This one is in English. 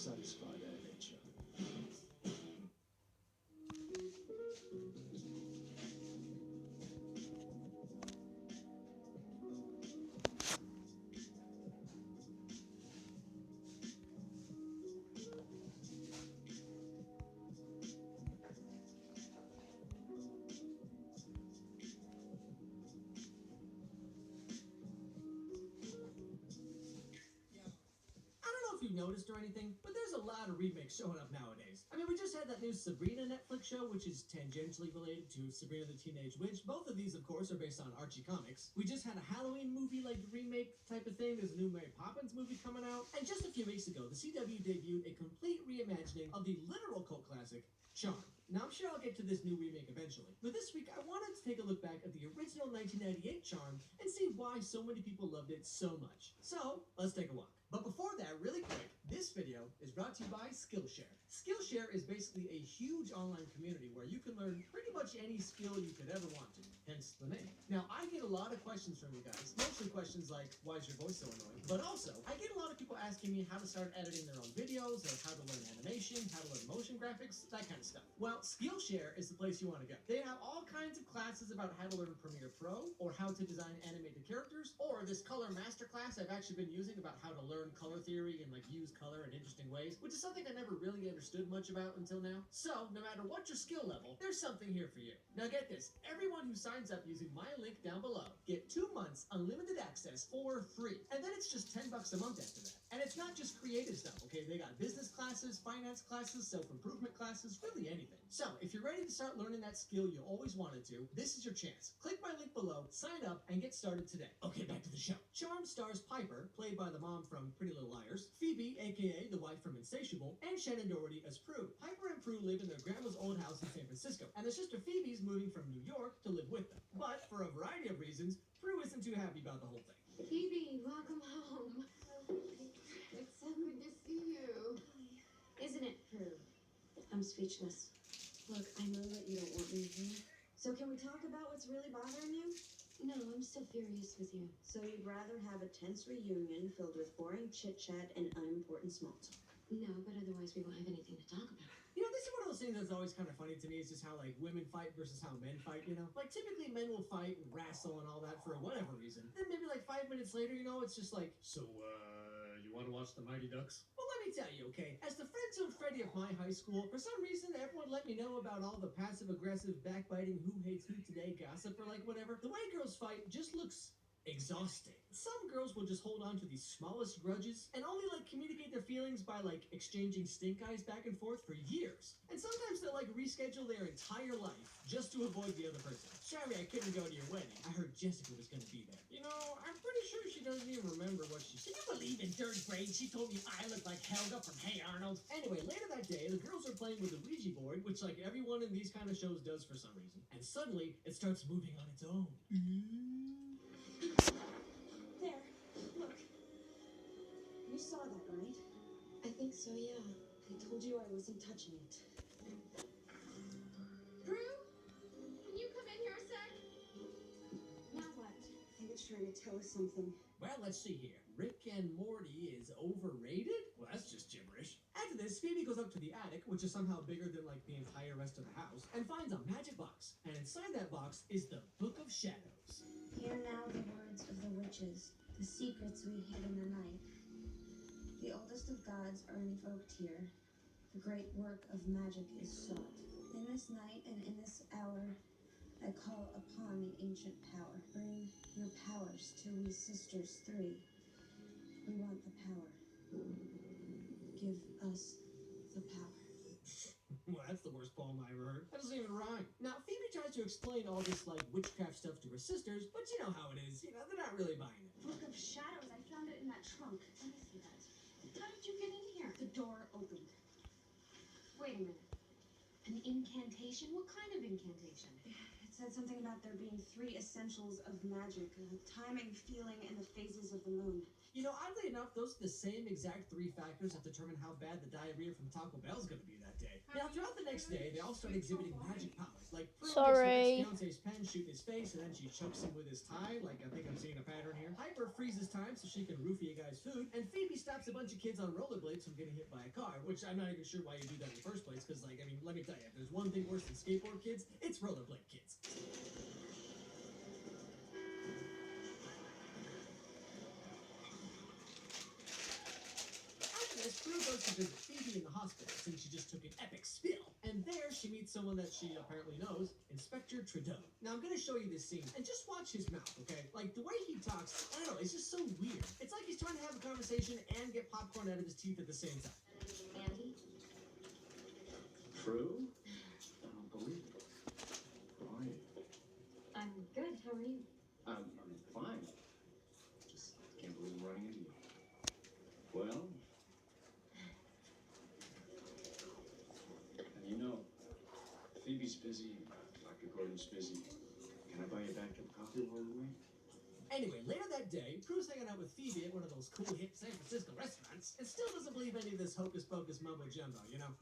satisfy their nature. If you noticed or anything, but there's a lot of remakes showing up nowadays. I mean, we just had that new Sabrina Netflix show, which is tangentially related to Sabrina the Teenage Witch. Both of these, of course, are based on Archie comics. We just had a Halloween movie, like, remake type of thing. There's a new Mary Poppins movie coming out. And just a few weeks ago, the CW debuted a complete reimagining of the literal cult classic, Charm. Now, I'm sure I'll get to this new remake eventually, but this week I wanted to take a look back at the original 1998 Charm and see why so many people loved it so much. So, let's take a walk. But before that, really quick, this video is brought to you by Skillshare. Skillshare is basically a huge online community where you can learn pretty much any skill you could ever want to, hence the name. Now, I get a lot of questions from you guys, mostly questions like, why is your voice so annoying? But also, I get a lot of people asking me how to start editing their own videos, or how to learn animation, how to learn motion graphics, that kind of stuff. Well, Skillshare is the place you want to go. They have all kinds of classes about how to learn Premiere Pro, or how to design animated characters, or this color masterclass I've actually been using about how to learn color theory and like use color in interesting ways, which is something I never really understood much about until now. So, no matter what your skill level, there's something here for you. Now get this, everyone who signs up using my link down below get 2 months unlimited access for free. And then it's just $10 a month after that. And it's not just creative stuff, okay? They got business classes, finance classes, self-improvement classes, really anything. So, if you're ready to start learning that skill you always wanted to, this is your chance. Click my link below, sign up, and get started today. Okay, back to the show. Charm stars Piper, played by the mom from Pretty Little Liars, Phoebe, aka the wife from Insatiable, and Shannon Doherty as Prue. Piper and Prue live in their grandma's old house in San Francisco, and their sister Phoebe's moving from New York to live with them. But, for a variety of reasons, Prue isn't too happy about the whole thing. Phoebe, welcome home. It's so good to see you. Isn't it, Prue? I'm speechless. Look, I know that you don't want me here. So can we talk about what's really bothering you? No, I'm still furious with you. So you'd rather have a tense reunion filled with boring chit-chat and unimportant small talk? No, but otherwise we won't have anything to talk about. You know, this is one of those things that's always kind of funny to me, is just how, like, women fight versus how men fight, you know? Like, typically men will fight and wrestle and all that for whatever reason. Then maybe, like, 5 minutes later, you know, it's just like, so, you want to watch the Mighty Ducks? Well, let me tell you, okay? As the friend-zone Freddy of my high school, for some reason, everyone let me know about all the passive-aggressive, backbiting, who hates who today gossip or, like, whatever. The way girls fight just looks exhausting. Some girls will just hold on to the smallest grudges and only like communicate their feelings by like exchanging stink eyes back and forth for years. And sometimes they'll like reschedule their entire life just to avoid the other person. Sorry, I couldn't go to your wedding. I heard Jessica was gonna be there. You know, I'm pretty sure she doesn't even remember what she said. Can you believe in 3rd grade she told me I looked like Helga from Hey Arnold? Anyway, later that day, the girls are playing with the Ouija board, which like everyone in these kind of shows does for some reason. And suddenly, it starts moving on its own. There, look. You saw that, right? I think so, yeah. I told you I wasn't touching it. Prue? Can you come in here a sec? Now what? I think it's trying to tell us something. Well, let's see here. Rick and Morty is overrated? Well, that's just gibberish. After this, Phoebe goes up to the attic, which is somehow bigger than, like, the entire rest of the house, and finds a magic box. And inside that box is the Book of Shadows. Hear now the words of the witches, the secrets we hid in the night. The oldest of gods are invoked here. The great work of magic is sought. In this night and in this hour, I call upon the ancient power. Bring your powers to we sisters three. We want the power. Give us the power. Well, that's the worst poem I ever heard. That doesn't even rhyme. Now, Phoebe tries to explain all this, like, witchcraft stuff to her sisters, but you know how it is. You know, they're not really buying it. Book of Shadows, I found it in that trunk. Let me see that. How did you get in here? The door opened. Wait a minute. An incantation? What kind of incantation? It said something about there being 3 essentials of magic: timing, feeling, and the phases of the moon. You know, oddly enough, those are the same exact 3 factors that determine how bad the diarrhea from Taco Bell is going to be that day. Now, throughout the next day, they all start exhibiting magic powers. Like, Pearl Sorry. takes her ex-fiance's pen, shoot in his face, and then she chokes him with his tie. Like, I think I'm seeing a pattern here. Hyper freezes time so she can roofie a guy's food. And Phoebe stops a bunch of kids on rollerblades from getting hit by a car, which I'm not even sure why you do that in the first place, because, like, I mean, let me tell you, if there's one thing worse than skateboard kids, it's rollerblade kids. Prue goes to visit Phoebe in the hospital since she just took an epic spill. And there she meets someone that she apparently knows, Inspector Trudeau. Now I'm gonna show you this scene and just watch his mouth, okay? Like the way he talks, I don't know, it's just so weird. It's like he's trying to have a conversation and get popcorn out of his teeth at the same time. Andy? True? I don't believe it. How are you? I'm good. How are you? I'm fine. Just can't believe I'm running into you. Well, you know, Phoebe's busy, Dr. Gordon's busy. Can I buy you back a coffee while we're away? Anyway, later that day, Prue's hanging out with Phoebe at one of those cool hip San Francisco restaurants and still doesn't believe any of this hocus pocus mumbo jumbo, you know?